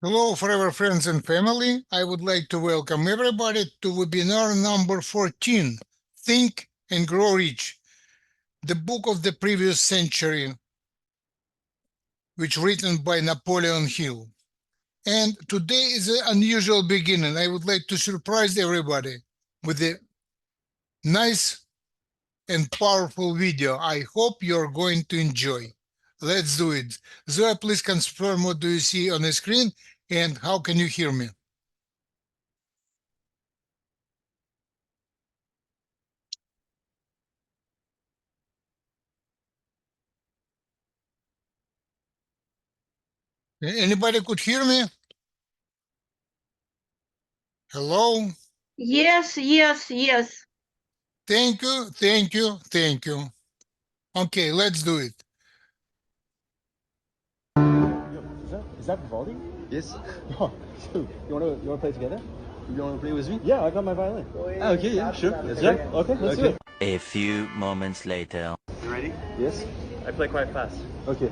Hello, forever friends and family. I would like to welcome everybody to webinar number 14, Think and Grow Rich, the book of the previous century, which written by Napoleon Hill. And today is an unusual beginning. I would like to surprise everybody with a nice and powerful video. I hope you're going to enjoy. Let's do it. Zoya, please confirm what do you see on the screen and how can you hear me? Anybody could hear me? Hello? Yes. Thank you. Okay, let's do it. Is that Vivaldi? Yes. Oh, you wanna play together? You want to play with me? Yeah, I got my violin. Ah, okay, yeah, sure. Let's Yeah, go. okay, let's do it. A few moments later. You ready? Yes. I play quite fast. Okay.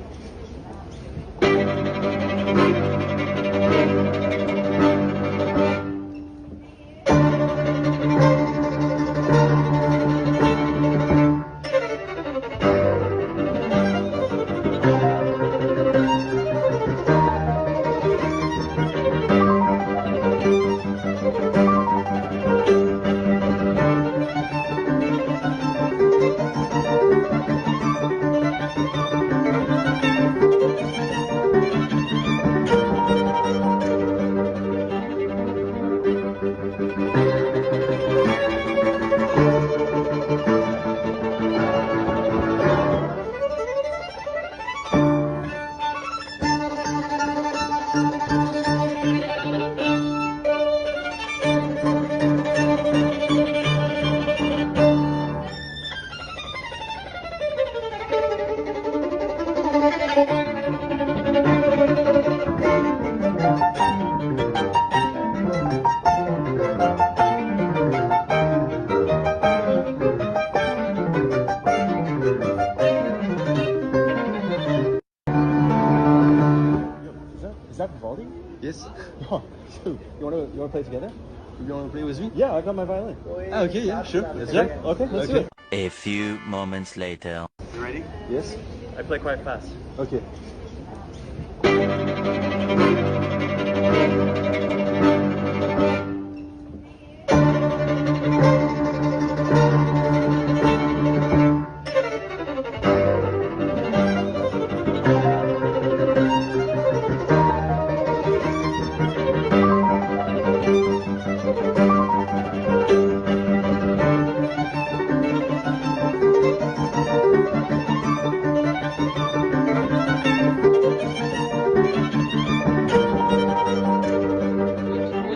Is that Vivaldi? Yes. Oh, you wanna play together? You want to play with me? Yeah, I got my violin. Ah, okay, yeah, sure. Let's Yeah, go. okay, let's do it. A few moments later. You ready? Yes. I play quite fast. Okay.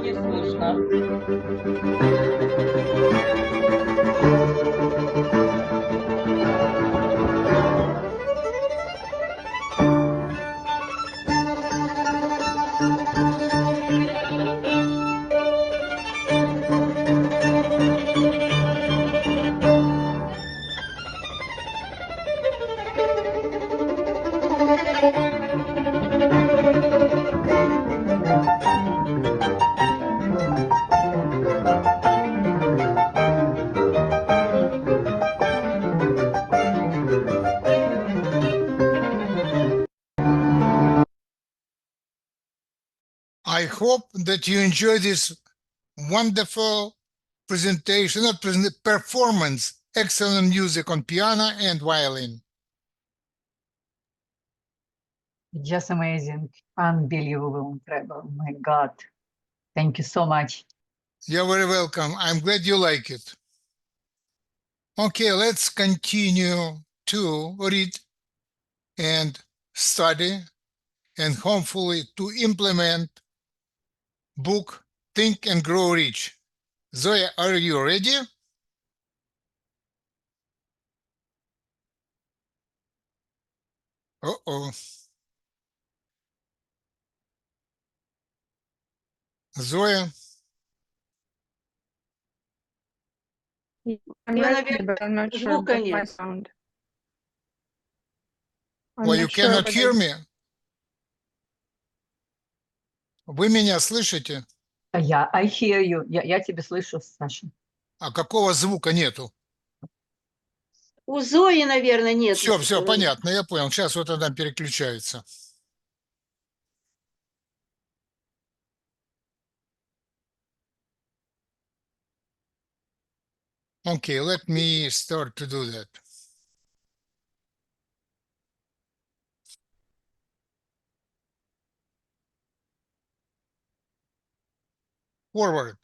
Не слышно. I hope that you enjoy this wonderful presentation, performance, excellent music on piano and violin. Just amazing, unbelievable, incredible. Oh my God. Thank you so much. You're very welcome. I'm glad you like it. Okay, let's continue to read and study and hopefully to implement book Think and Grow Rich. Zoya, are you ready? Uh-oh. Zoya? I'm Я, ready, наверное, but I'm not sure звука about my нет. sound. Well, you cannot hear me? Вы меня слышите? I hear you. Я тебя слышу, Саша. А какого звука нету? У Зои, наверное, нет. Все, понятно, я понял. Сейчас вот она переключается. Okay, let me start to do that. Forward.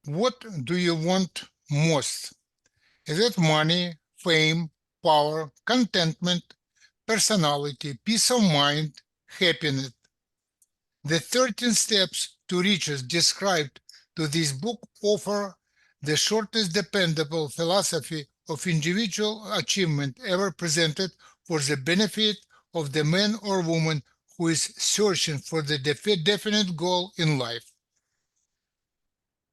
What do you want most? Is it money, fame, power, contentment, personality, peace of mind, happiness? The 13 steps to riches described to this book offer the shortest dependable philosophy of individual achievement ever presented for the benefit of the man or woman who is searching for the definite goal in life.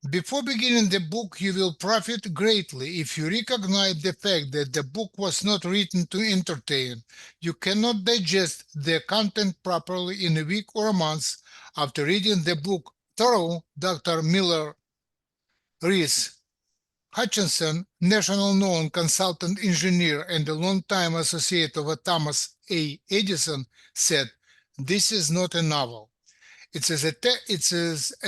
Before beginning the book, you will profit greatly if you recognize the fact that the book was not written to entertain. You cannot digest the content properly in a week or a month after reading the book through. Dr. Miller Rees Hutchinson, national known consultant engineer and a longtime associate of Thomas A. Edison, said, "This is not a novel. It is a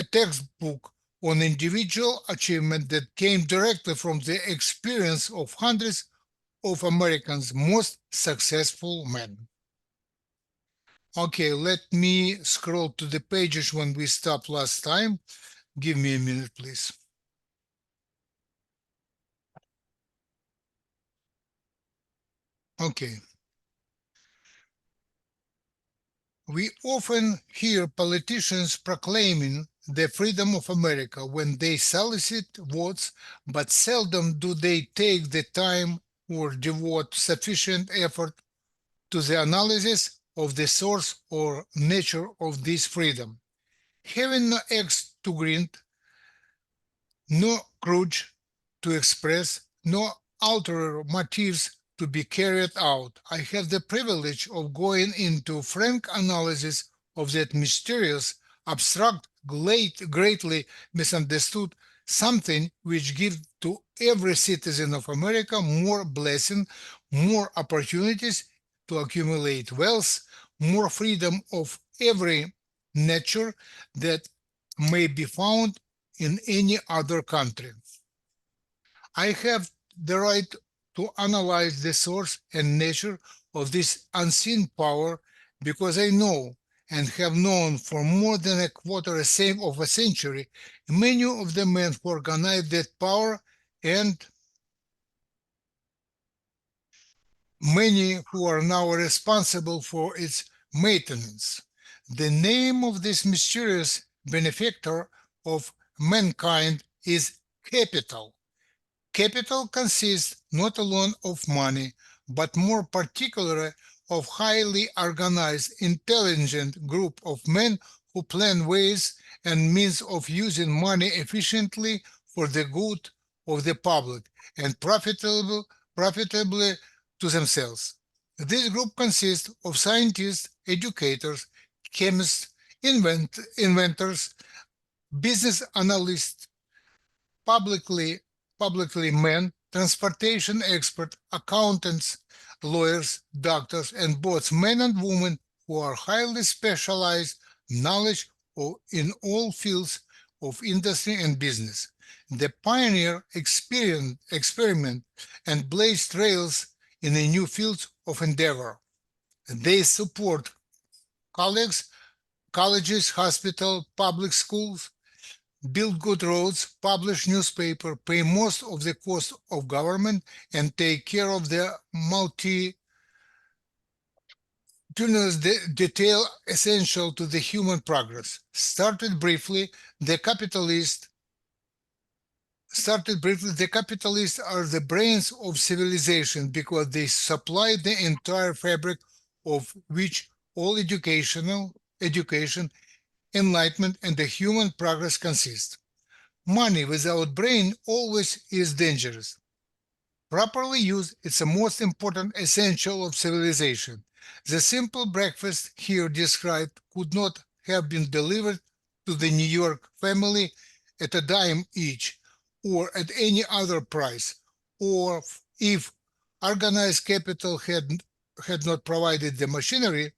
textbook on individual achievement that came directly from the experience of hundreds of Americans' most successful men." Okay, let me scroll to the pages when we stopped last time. Give me a minute, please. Okay. We often hear politicians proclaiming the freedom of America when they solicit votes, but seldom do they take the time or devote sufficient effort to the analysis of the source or nature of this freedom. Having no axe to grind, no grudge to express, no ulterior motives to be carried out, I have the privilege of going into frank analysis of that mysterious, abstract, greatly misunderstood something which gives to every citizen of America more blessing, more opportunities to accumulate wealth, more freedom of every nature that may be found in any other country. I have the right to analyze the source and nature of this unseen power because I know and have known for more than a quarter of a century many of the men who organize that power and many who are now responsible for its maintenance. The name of this mysterious benefactor of mankind is capital. Capital consists not alone of money, but more particularly of highly organized, intelligent group of men who plan ways and means of using money efficiently for the good of the public and profitably to themselves. This group consists of scientists, educators, chemists, inventors, business analysts, publicly men, transportation experts, accountants, lawyers, doctors, and both men and women who are highly specialized knowledge in all fields of industry and business. The pioneer experiment and blaze trails in a new field of endeavor. They support colleges, hospitals, public schools, build good roads, publish newspaper, pay most of the cost of government, and take care of the detail essential to the human progress. Started briefly, the capitalists are the brains of civilization because they supply the entire fabric of which all education, enlightenment, and the human progress consist. Money without brain always is dangerous. Properly used, it's the most important essential of civilization. The simple breakfast here described could not have been delivered to the New York family at a dime each, or at any other price, or if organized capital had not provided the machinery,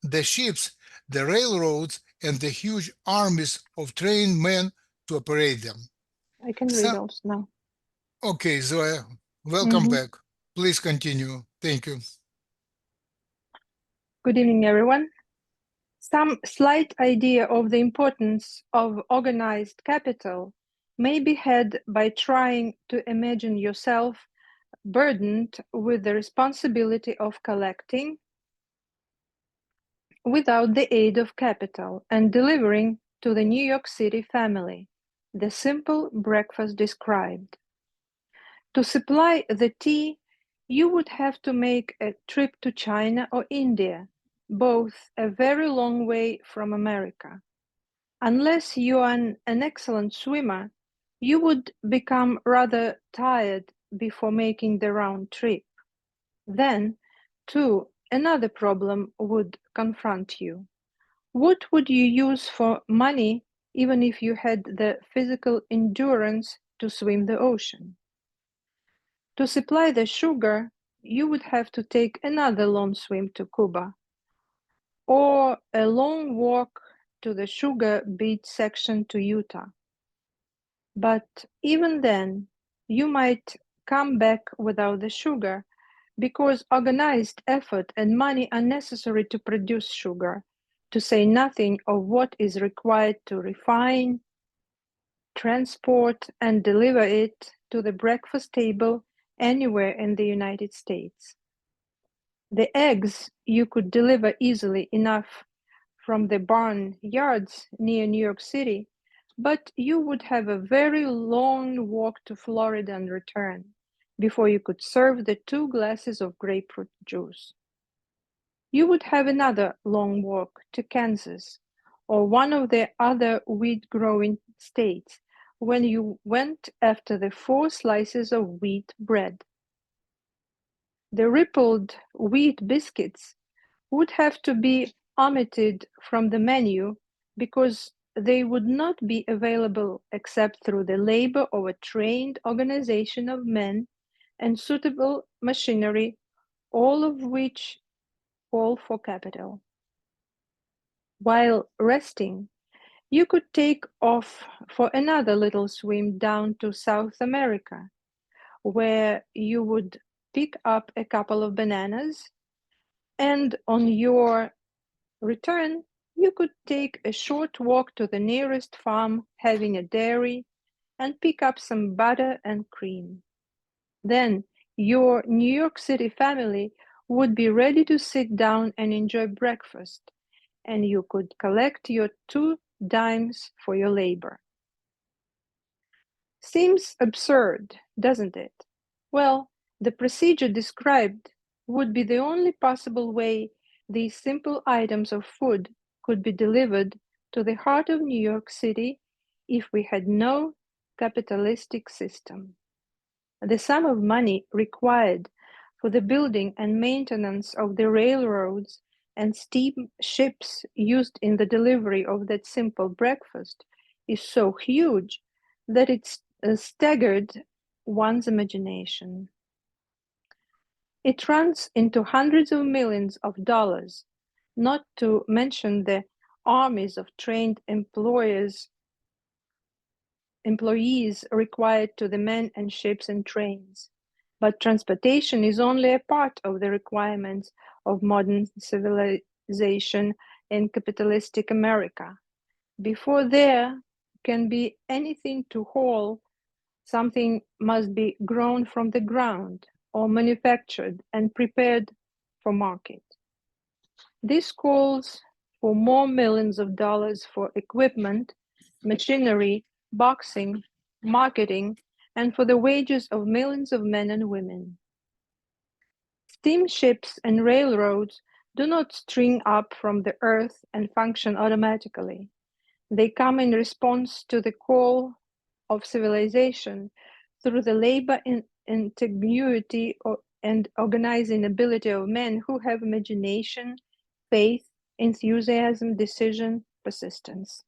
the ships, the railroads, and the huge armies of trained men to operate them. I can read So, also now. okay, Zoya, welcome Mhm. back. Please continue. Thank you. Good evening, everyone. Some slight idea of the importance of organized capital may be had by trying to imagine yourself burdened with the responsibility of collecting, without the aid of capital, and delivering to the New York City family the simple breakfast described. To supply the tea, you would have to make a trip to China or India, both a very long way from America. Unless you are an excellent swimmer, you would become rather tired before making the round trip. Then, too, another problem would confront you. What would you use for money even if you had the physical endurance to swim the ocean? To supply the sugar, you would have to take another long swim to Cuba, or a long walk to the sugar beet section to Utah. But even then, you might come back without the sugar, because organized effort and money are necessary to produce sugar, to say nothing of what is required to refine, transport, and deliver it to the breakfast table anywhere in the United States. The eggs you could deliver easily enough from the barn yards near New York City, but you would have a very long walk to Florida and return before you could serve the 2 glasses of grapefruit juice. You would have another long walk to Kansas or one of the other wheat-growing states when you went after the 4 slices of wheat bread. The rippled wheat biscuits would have to be omitted from the menu because they would not be available except through the labor of a trained organization of men and suitable machinery, all of which call for capital. While resting, you could take off for another little swim down to South America, where you would pick up a couple of bananas, and on your return, you could take a short walk to the nearest farm having a dairy and pick up some butter and cream. Then your New York City family would be ready to sit down and enjoy breakfast, and you could collect your 2 dimes for your labor. Seems absurd, doesn't it? Well, the procedure described would be the only possible way these simple items of food could be delivered to the heart of New York City if we had no capitalistic system. The sum of money required for the building and maintenance of the railroads and steamships used in the delivery of that simple breakfast is so huge that it staggered one's imagination. It runs into hundreds of millions of dollars, not to mention the armies of trained employees required to the men and ships and trains. But transportation is only a part of the requirements of modern civilization in capitalistic America. Before there can be anything to haul, something must be grown from the ground or manufactured and prepared for market. This calls for more millions of dollars for equipment, machinery, boxing, marketing, and for the wages of millions of men and women. Steamships and railroads do not spring up from the earth and function automatically. They come in response to the call of civilization through the labor ingenuity and organizing ability of men who have imagination, faith, enthusiasm, decision, persistence.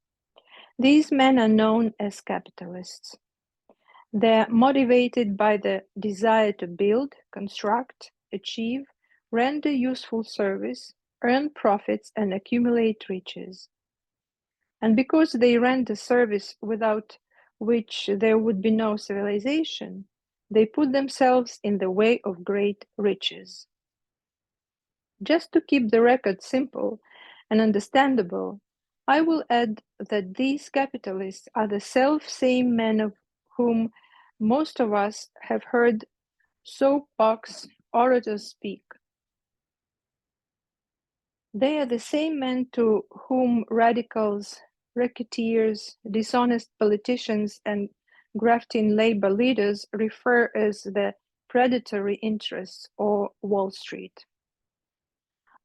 These men are known as capitalists. They're motivated by the desire to build, construct, achieve, render useful service, earn profits, and accumulate riches. And because they render service without which there would be no civilization, they put themselves in the way of great riches. Just to keep the record simple and understandable, I will add that these capitalists are the self-same men of whom most of us have heard soapbox orators speak. They are the same men to whom radicals, racketeers, dishonest politicians, and grafting labor leaders refer as the predatory interests or Wall Street.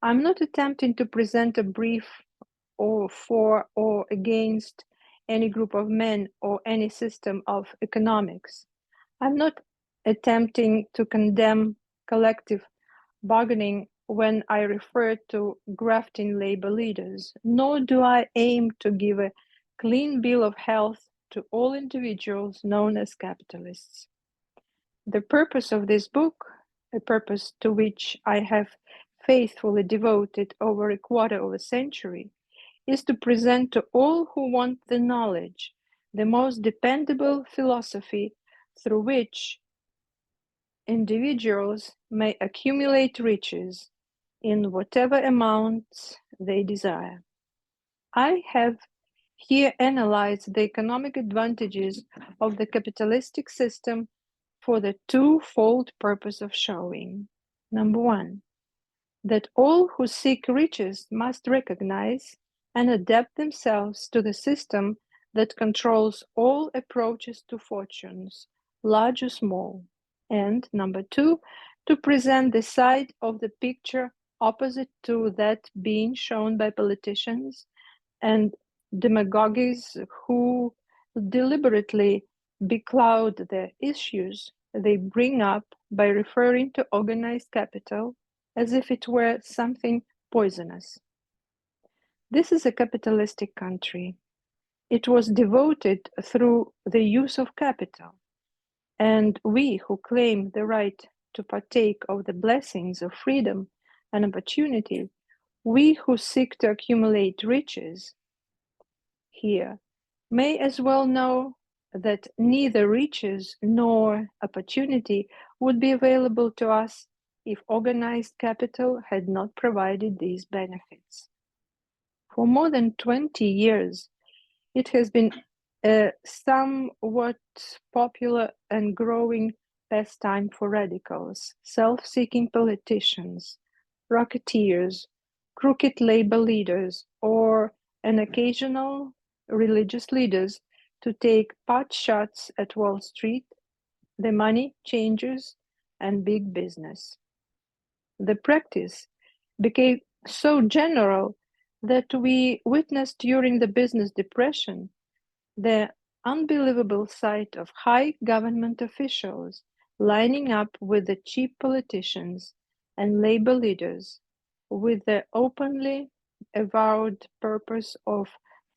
I'm not attempting to present a brief or for or against any group of men or any system of economics. I'm not attempting to condemn collective bargaining when I refer to grafting labor leaders, nor do I aim to give a clean bill of health to all individuals known as capitalists. The purpose of this book, a purpose to which I have faithfully devoted over a quarter of a century, is to present to all who want the knowledge the most dependable philosophy through which individuals may accumulate riches in whatever amounts they desire. I have here analyzed the economic advantages of the capitalistic system for the twofold purpose of showing: number one, that all who seek riches must recognize and adapt themselves to the system that controls all approaches to fortunes, large or small; and number two, to present the side of the picture opposite to that being shown by politicians and demagogues who deliberately becloud the issues they bring up by referring to organized capital as if it were something poisonous. This is a capitalistic country. It was devoted through the use of capital, and we who claim the right to partake of the blessings of freedom and opportunity, we who seek to accumulate riches here, may as well know that neither riches nor opportunity would be available to us if organized capital had not provided these benefits. For more than 20 years, it has been a somewhat popular and growing pastime for radicals, self-seeking politicians, racketeers, crooked labor leaders, or an occasional religious leaders to take pot shots at Wall Street, the money changers, and big business. The practice became so general that we witnessed during the business depression the unbelievable sight of high government officials lining up with the cheap politicians and labor leaders with the openly avowed purpose of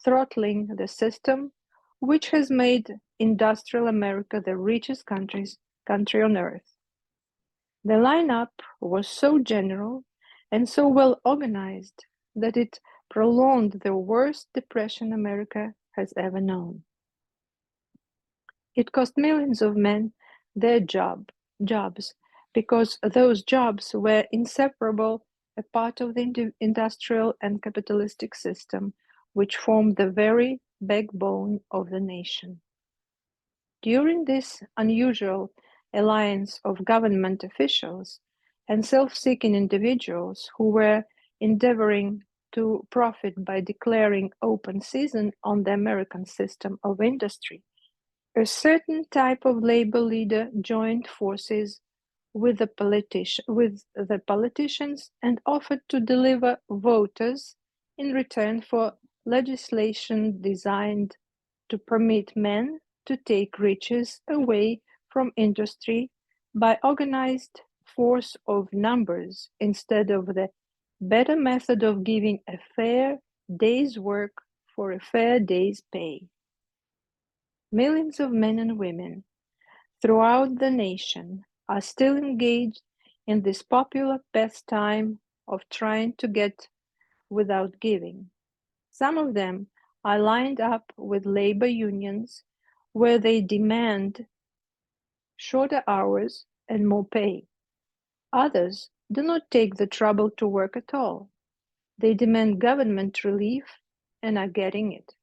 throttling the system which has made industrial America the richest country on earth. The lineup was so general and so well organized that it prolonged the worst depression America has ever known. It cost millions of men their jobs, because those jobs were inseparable a part of the industrial and capitalistic system which formed the very backbone of the nation. During this unusual alliance of government officials and self-seeking individuals who were endeavoring to profit by declaring open season on the American system of industry, a certain type of labor leader joined forces with the politicians and offered to deliver voters in return for legislation designed to permit men to take riches away from industry by organized force of numbers instead of the better method of giving a fair day's work for a fair day's pay. Millions of men and women throughout the nation are still engaged in this popular pastime of trying to get without giving. Some of them are lined up with labor unions where they demand shorter hours and more pay. Others do not take the trouble to work at all. They demand government relief and are getting it.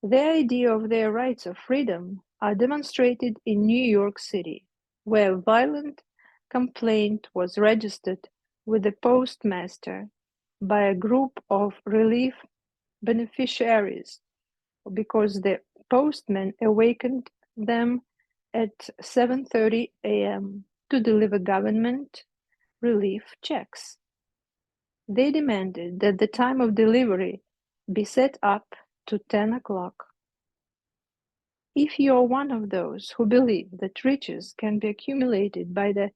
Their idea of their rights of freedom are demonstrated in New York City, where a violent complaint was registered with the postmaster by a group of relief beneficiaries because the postman awakened them at 7:30 a.m. to deliver government relief checks. They demanded that the time of delivery be set up to 10 o'clock. If you are one of those who believe that riches can be accumulated by the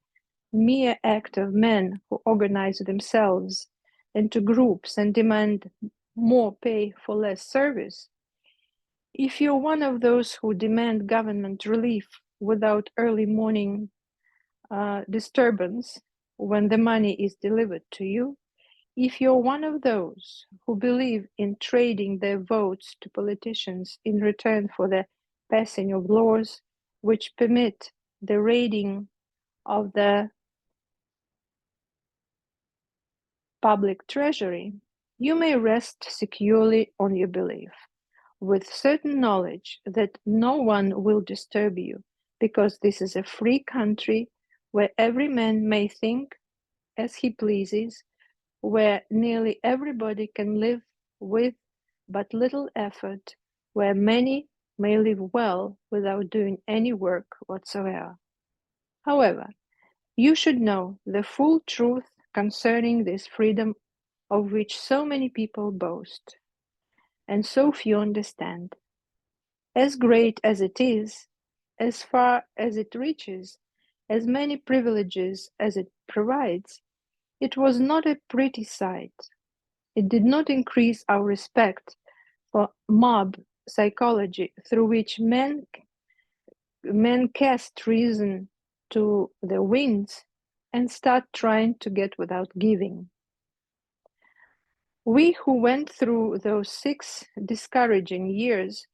mere act of men who organize themselves into groups and demand more pay for less service, if you're one of those who demand government relief without early morning disturbance when the money is delivered to you, if you're one of those who believe in trading their votes to politicians in return for the passing of laws which permit the raiding of the public treasury, you may rest securely on your belief, with certain knowledge that no one will disturb you, because this is a free country where every man may think as he pleases, where nearly everybody can live with but little effort, where many may live well without doing any work whatsoever. However, you should know the full truth concerning this freedom of which so many people boast, and so few understand. As great as it is, as far as it reaches, as many privileges as it provides, it was not a pretty sight. It did not increase our respect for mob psychology through which men cast reason to the winds and start trying to get without giving. We who went through those 6 discouraging years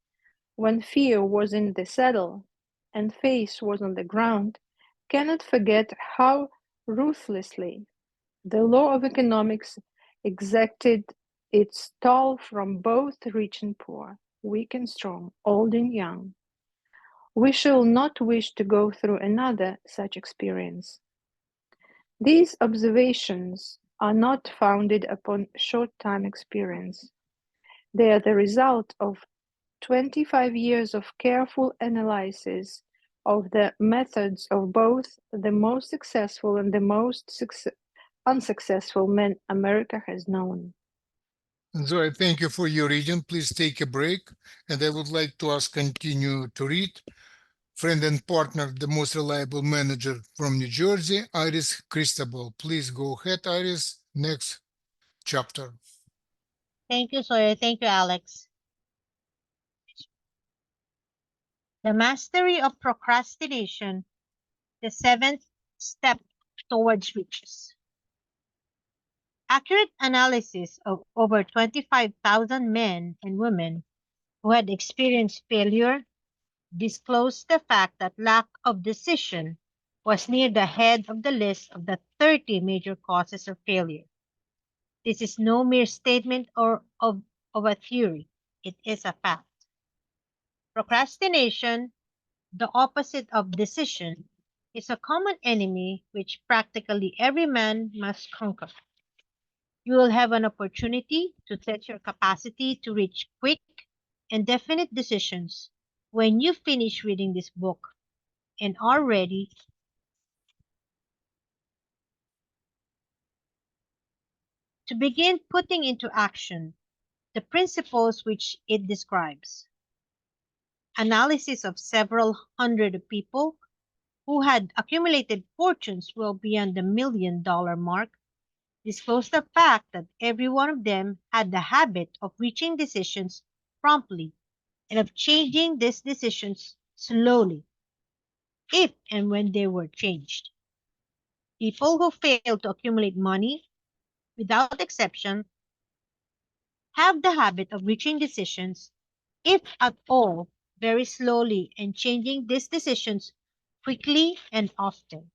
when fear was in the saddle and faith was on the ground cannot forget how ruthlessly the law of economics exacted its toll from both rich and poor, weak and strong, old and young. We shall not wish to go through another such experience. These observations are not founded upon short-time experience. They are the result of 25 years of careful analysis of the methods of both the most successful and the most unsuccessful men America has known. Zoe, thank you for your reading. Please take a break. And I would like to ask continue to read. Friend and partner, the most reliable manager from New Jersey, Iris Cristobal. Please go ahead, Iris. Next chapter. Thank you, Sawyer. Thank you, Alex. The mastery of procrastination, the 7th step towards riches. Accurate analysis of over 25,000 men and women who had experienced failure disclosed the fact that lack of decision was near the head of the list of the 30 major causes of failure. This is no mere statement of a theory. It is a fact. Procrastination, the opposite of decision, is a common enemy which practically every man must conquer. You will have an opportunity to test your capacity to reach quick and definite decisions when you finish reading this book and are ready to begin putting into action the principles which it describes. Analysis of several hundred people who had accumulated fortunes well beyond the $1 million mark disclosed the fact that every one of them had the habit of reaching decisions promptly and of changing these decisions slowly, if and when they were changed. People who fail to accumulate money, without exception, have the habit of reaching decisions, if at all, very slowly and changing these decisions quickly and often.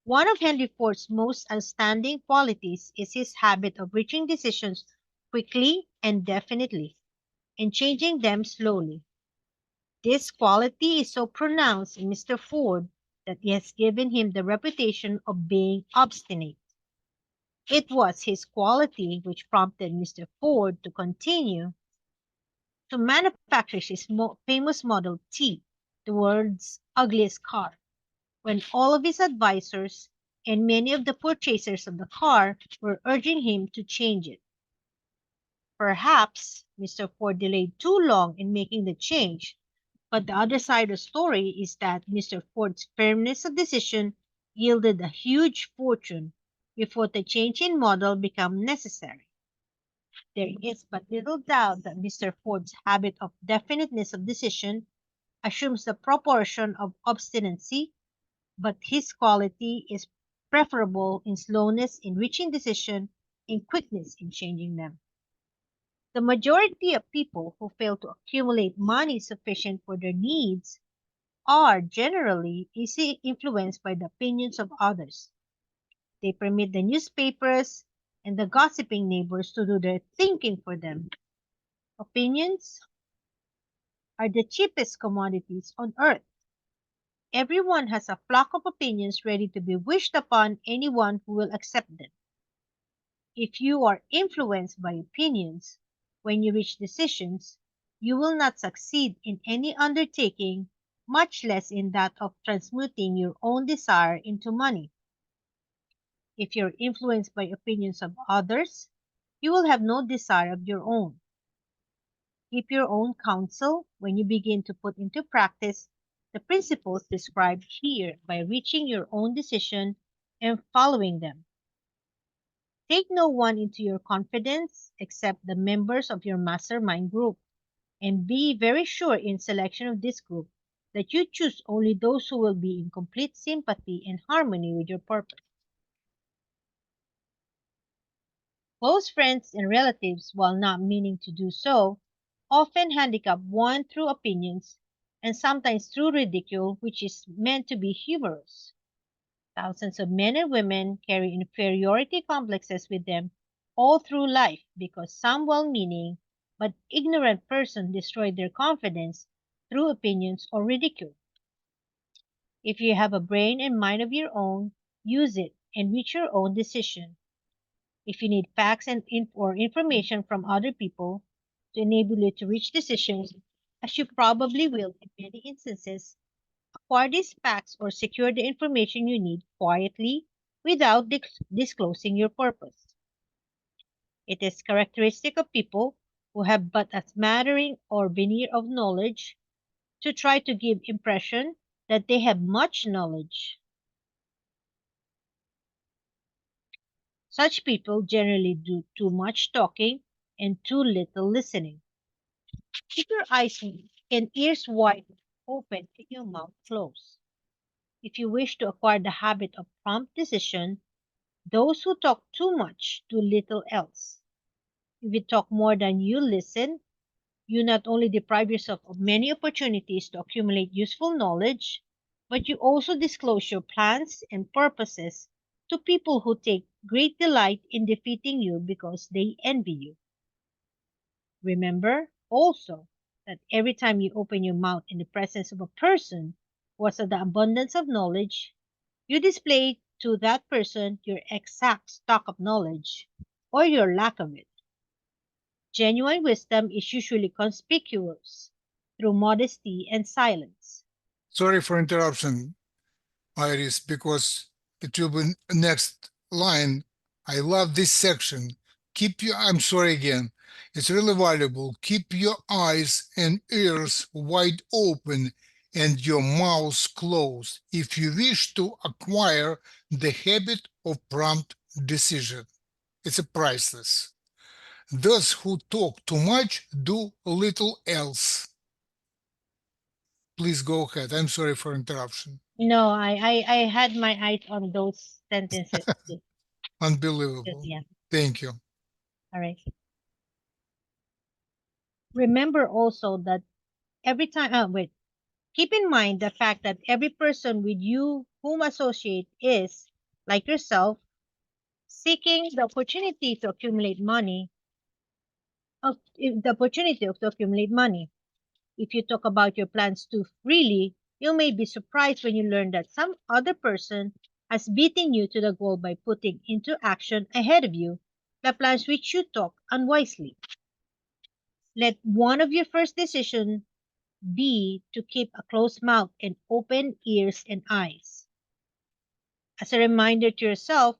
One of Henry Ford's most outstanding qualities is his habit of reaching decisions quickly and definitely, and changing them slowly. This quality is so pronounced in Mr. Ford that it has given him the reputation of being obstinate. It was his quality which prompted Mr. Ford to continue to manufacture his famous Model T, the world's ugliest car, when all of his advisors and many of the purchasers of the car were urging him to change it. Perhaps Mr. Ford delayed too long in making the change, but the other side of the story is that Mr. Ford's firmness of decision yielded a huge fortune before the change in model became necessary. There is but little doubt that Mr. Ford's habit of definiteness of decision assumes the proportion of obstinacy, but his quality is preferable in slowness in reaching decision and quickness in changing them. The majority of people who fail to accumulate money sufficient for their needs are generally easily influenced by the opinions of others. They permit the newspapers and the gossiping neighbors to do their thinking for them. Opinions are the cheapest commodities on earth. Everyone has a flock of opinions ready to be wished upon anyone who will accept them. If you are influenced by opinions when you reach decisions, you will not succeed in any undertaking, much less in that of transmuting your own desire into money. If you're influenced by opinions of others, you will have no desire of your own. Keep your own counsel when you begin to put into practice the principles described here by reaching your own decision and following them. Take no one into your confidence except the members of your mastermind group, and be very sure in selection of this group that you choose only those who will be in complete sympathy and harmony with your purpose. Close friends and relatives, while not meaning to do so, often handicap one through opinions and sometimes through ridicule, which is meant to be humorous. Thousands of men and women carry inferiority complexes with them all through life because some well-meaning but ignorant person destroyed their confidence through opinions or ridicule. If you have a brain and mind of your own, use it and reach your own decision. If you need facts or information from other people to enable you to reach decisions, as you probably will in many instances, acquire these facts or secure the information you need quietly without disclosing your purpose. It is characteristic of people who have but a smattering or veneer of knowledge to try to give impression that they have much knowledge. Such people generally do too much talking and too little listening. Keep your eyes and ears wide open and your mouth closed. If you wish to acquire the habit of prompt decision, those who talk too much do little else. If you talk more than you listen, you not only deprive yourself of many opportunities to accumulate useful knowledge, but you also disclose your plans and purposes to people who take great delight in defeating you because they envy you. Remember also that every time you open your mouth in the presence of a person who has the abundance of knowledge, you display to that person your exact stock of knowledge or your lack of it. Genuine wisdom is usually conspicuous through modesty and silence. Sorry for interruption, Iris, because it will be next line. I love this section. I'm sorry again. It's really valuable. Keep your eyes and ears wide open and your mouth closed if you wish to acquire the habit of prompt decision. It's a priceless. Those who talk too much do little else. Please go ahead. I'm sorry for interruption. No, I had my eyes on those sentences too. Unbelievable. Yeah. Thank you. All right. Remember also that every time, wait, keep in mind the fact that every person with you whom associate is, like yourself, seeking the opportunity to accumulate money. To accumulate money. If you talk about your plans too freely, you may be surprised when you learn that some other person has beaten you to the goal by putting into action ahead of you the plans which you took unwisely. Let one of your first decisions be to keep a closed mouth and open ears and eyes. As a reminder to yourself,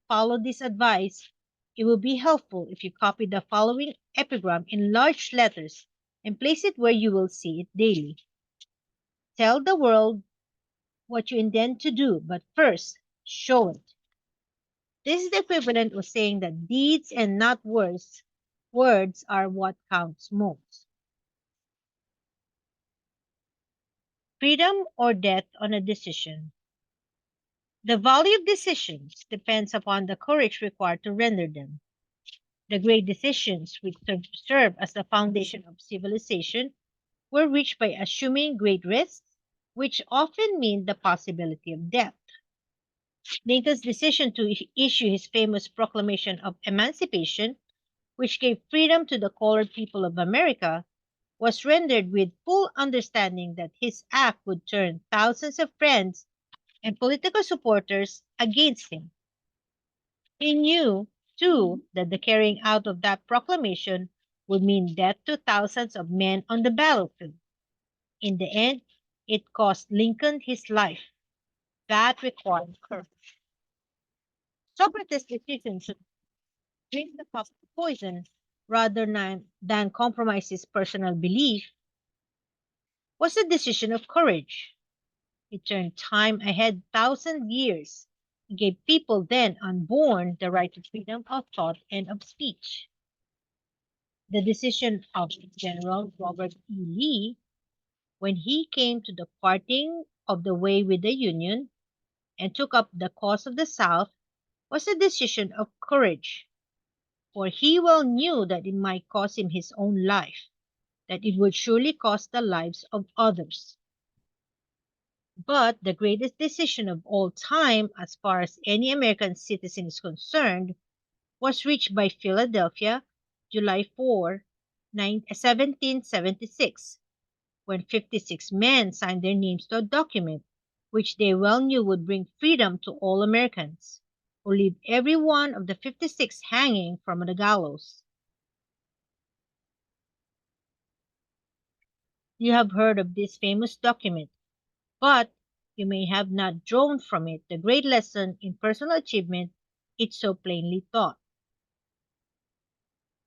follow this advice. It will be helpful if you copy the following epigram in large letters and place it where you will see it daily. Tell the world what you intend to do, but first, show it. This is the equivalent of saying that deeds and not words, words are what counts most. Freedom or death on a decision. The value of decisions depends upon the courage required to render them. The great decisions which serve as the foundation of civilization were reached by assuming great risks, which often mean the possibility of death. Lincoln's decision to issue his famous Proclamation of Emancipation, which gave freedom to the colored people of America, was rendered with full understanding that his act would turn thousands of friends and political supporters against him. He knew, too, that the carrying out of that proclamation would mean death to thousands of men on the battlefield. In the end, it cost Lincoln his life. That required courage. Socrates' decision to drink the cup of poison rather than compromise his personal belief was a decision of courage. It turned time ahead 1,000 years and gave people then unborn the right to freedom of thought and of speech. The decision of General Robert E. Lee, when he came to the parting of the way with the Union and took up the cause of the South, was a decision of courage, for he well knew that it might cost him his own life, that it would surely cost the lives of others. But the greatest decision of all time, as far as any American citizen is concerned, was reached by Philadelphia, July 4, 1776, when 56 men signed their names to a document which they well knew would bring freedom to all Americans, who leave every one of the 56 hanging from the gallows. You have heard of this famous document, but you may have not drawn from it the great lesson in personal achievement it so plainly taught.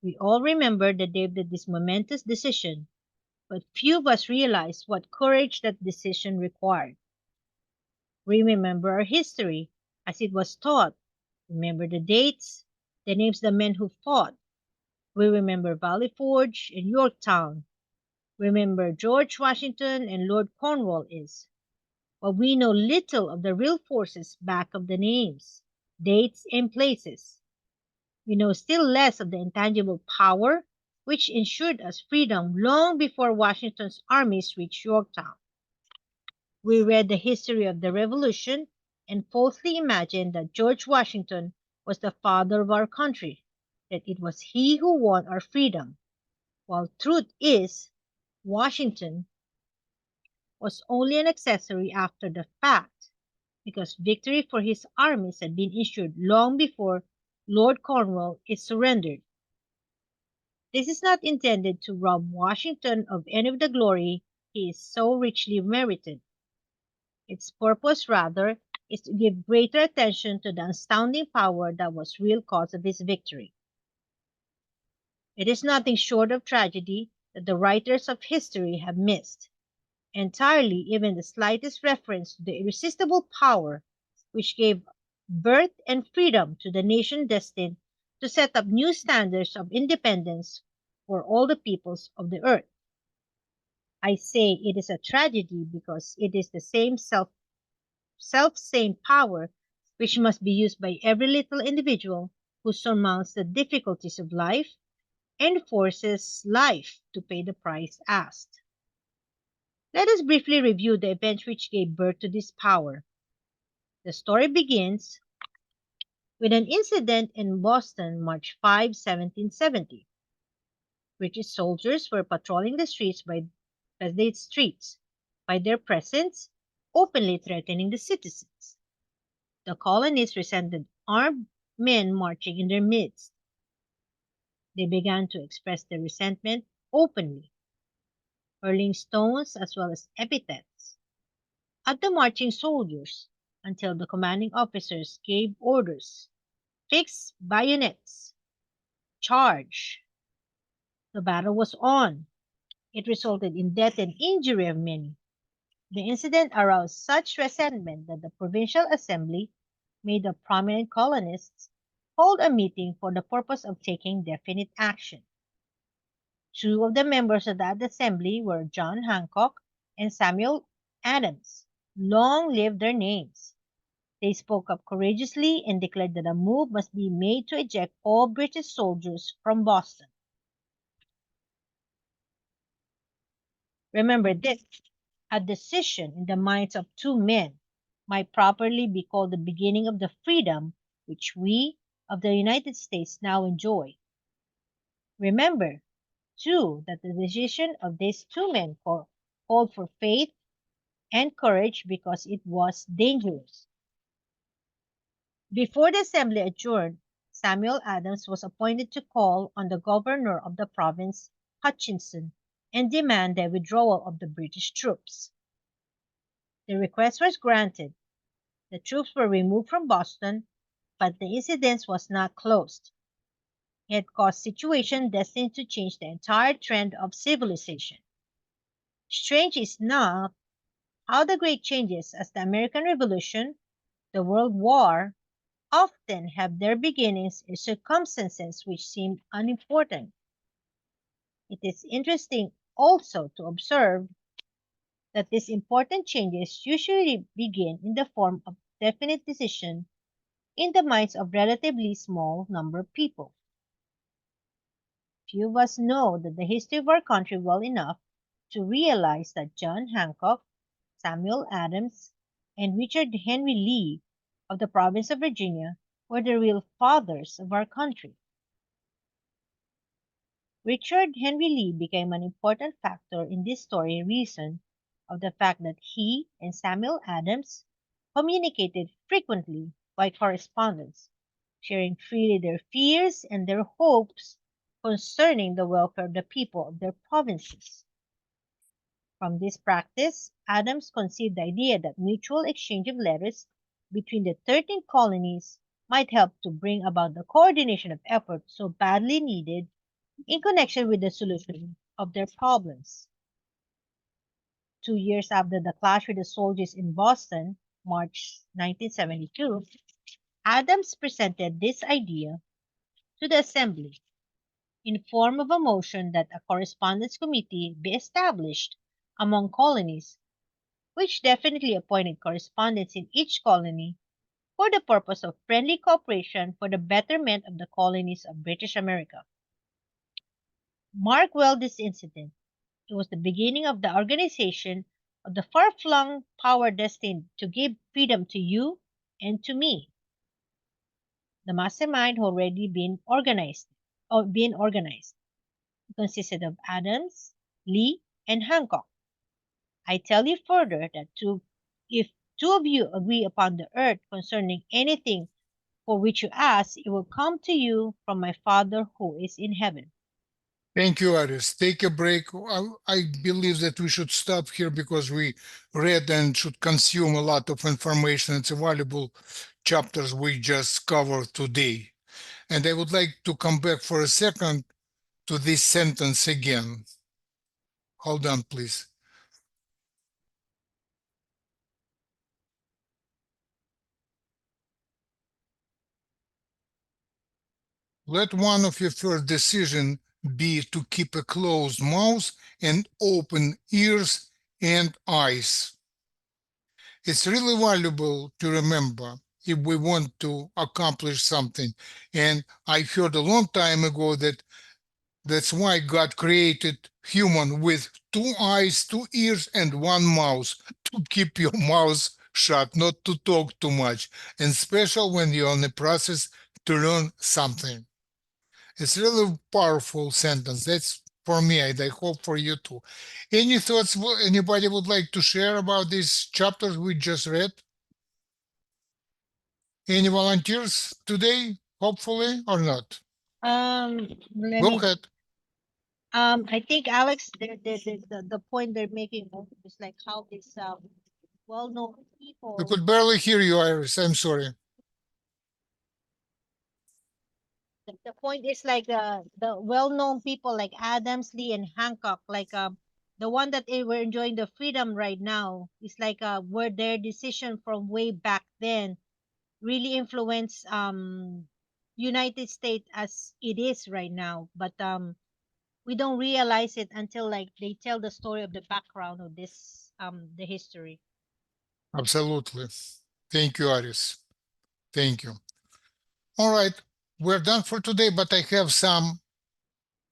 We all remember the day of this momentous decision, but few of us realize what courage that decision required. We remember our history as it was taught. Remember the dates, the names of the men who fought. We remember Valley Forge and Yorktown. Remember George Washington and Lord Cornwallis. But we know little of the real forces back of the names, dates, and places. We know still less of the intangible power which ensured us freedom long before Washington's armies reached Yorktown. We read the history of the Revolution and falsely imagined that George Washington was the father of our country, that it was he who won our freedom, while truth is, Washington was only an accessory after the fact, because victory for his armies had been ensured long before Lord Cornwallis surrendered. This is not intended to rob Washington of any of the glory he is so richly merited. Its purpose, rather, is to give greater attention to the astounding power that was real cause of his victory. It is nothing short of tragedy that the writers of history have missed entirely even the slightest reference to the irresistible power which gave birth and freedom to the nation destined to set up new standards of independence for all the peoples of the earth. I say it is a tragedy because it is the same power which must be used by every little individual who surmounts the difficulties of life and forces life to pay the price asked. Let us briefly review the events which gave birth to this power. The story begins with an incident in Boston, March 5, 1770. British soldiers were patrolling the streets by their presence, openly threatening the citizens. The colonists resented armed men marching in their midst. They began to express their resentment openly, hurling stones as well as epithets at the marching soldiers until the commanding officers gave orders. Fix bayonets. Charge. The battle was on. It resulted in death and injury of many. The incident aroused such resentment that the Provincial Assembly, made of prominent colonists, hold a meeting for the purpose of taking definite action. Two of the members of that assembly were John Hancock and Samuel Adams. Long live their names. They spoke up courageously and declared that a move must be made to eject all British soldiers from Boston. Remember this, a decision in the minds of two men might properly be called the beginning of the freedom which we of the United States now enjoy. Remember, too, that the decision of these two men called for faith and courage because it was dangerous. Before the assembly adjourned, Samuel Adams was appointed to call on the governor of the province, Hutchinson, and demand the withdrawal of the British troops. The request was granted. The troops were removed from Boston, but the incident was not closed. It had caused a situation destined to change the entire trend of civilization. Strange is not how the great changes as the American Revolution, the World War, often have their beginnings in circumstances which seem unimportant. It is interesting also to observe that these important changes usually begin in the form of definite decision in the minds of relatively small number of people. Few of us know the history of our country well enough to realize that John Hancock, Samuel Adams, and Richard Henry Lee of the province of Virginia were the real fathers of our country. Richard Henry Lee became an important factor in this story reason of the fact that he and Samuel Adams communicated frequently by correspondence, sharing freely their fears and their hopes concerning the welfare of the people of their provinces. From this practice, Adams conceived the idea that mutual exchange of letters between the 13 colonies might help to bring about the coordination of effort so badly needed in connection with the solution of their problems. 2 years after the clash with the soldiers in Boston, March 1972, Adams presented this idea to the Assembly in form of a motion that a correspondence committee be established among colonies, which definitely appointed correspondents in each colony for the purpose of friendly cooperation for the betterment of the colonies of British America. Mark well this incident. It was the beginning of the organization of the far-flung power destined to give freedom to you and to me. The mastermind had already been organized. It consisted of Adams, Lee, and Hancock. I tell you further that if two of you agree upon the earth concerning anything for which you ask, it will come to you from my Father who is in heaven. Thank you, Aris. Take a break. I believe that we should stop here because we read and should consume a lot of information. It's a valuable chapters we just covered today. And I would like to come back for a second to this sentence again. Hold on, please. Let one of your first decisions be to keep a closed mouth and open ears and eyes. It's really valuable to remember if we want to accomplish something. And I heard a long time ago that that's why God created human with 2 eyes, 2 ears, and 1 mouth, to keep your mouth shut, not to talk too much, and special when you're in the process to learn something. It's really a powerful sentence. That's for me, and I hope for you too. Any thoughts anybody would like to share about these chapters we just read? Any volunteers today, hopefully, or not? Let Go me. ahead. I think Alex, the point they're making is like how this well-known We people. could barely hear you, Iris. I'm sorry. The point is like the well-known people like Adams, Lee, and Hancock, like the one that they were enjoying the freedom right now is like where their decision from way back then really influenced United States as it is right now. But we don't realize it until like they tell the story of the background of this the history. Absolutely. Thank you, Iris. Thank you. All right. We're done for today, but I have some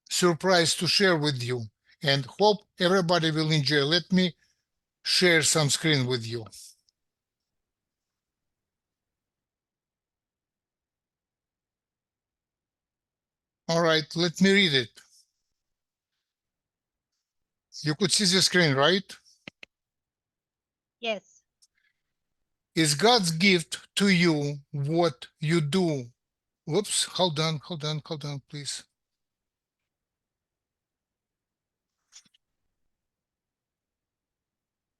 surprise to share with you and hope everybody will enjoy. Let me share some screen with you. All right, let me read it. You could see the screen, right? Yes. Is God's gift to you what you do? Whoops, hold on, please.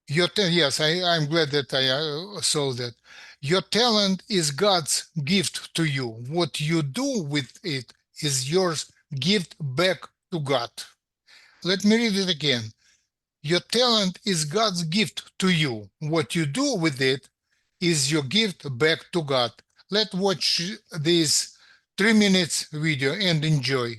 Yes, I'm glad that I saw that. Your talent is God's gift to you. What you do with it is yours gift back to God. Let me read it again. Your talent is God's gift to you. What you do with it is your gift back to God. Let's watch this 3 minutes video and enjoy.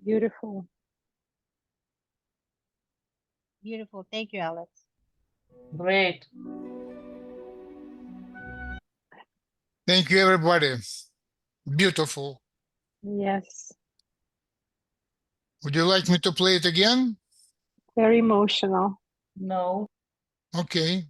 Beautiful. Beautiful. Thank you, Alex. Great. Thank you, everybody. Beautiful. Yes. Would you like me to play it again? Very emotional. No. Okay.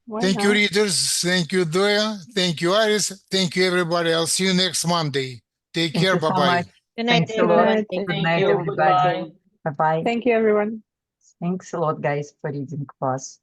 Why Thank you, not? readers. Thank you, Doya. Thank you, Iris. Thank you, everybody. I'll see you next Monday. Take Thank care. you so Bye-bye. much. Good night, Thanks a Good lot. everyone. night. Thank Good you. night, everybody. Bye-bye. Thank you, everyone. Thanks a lot, guys, for reading for us.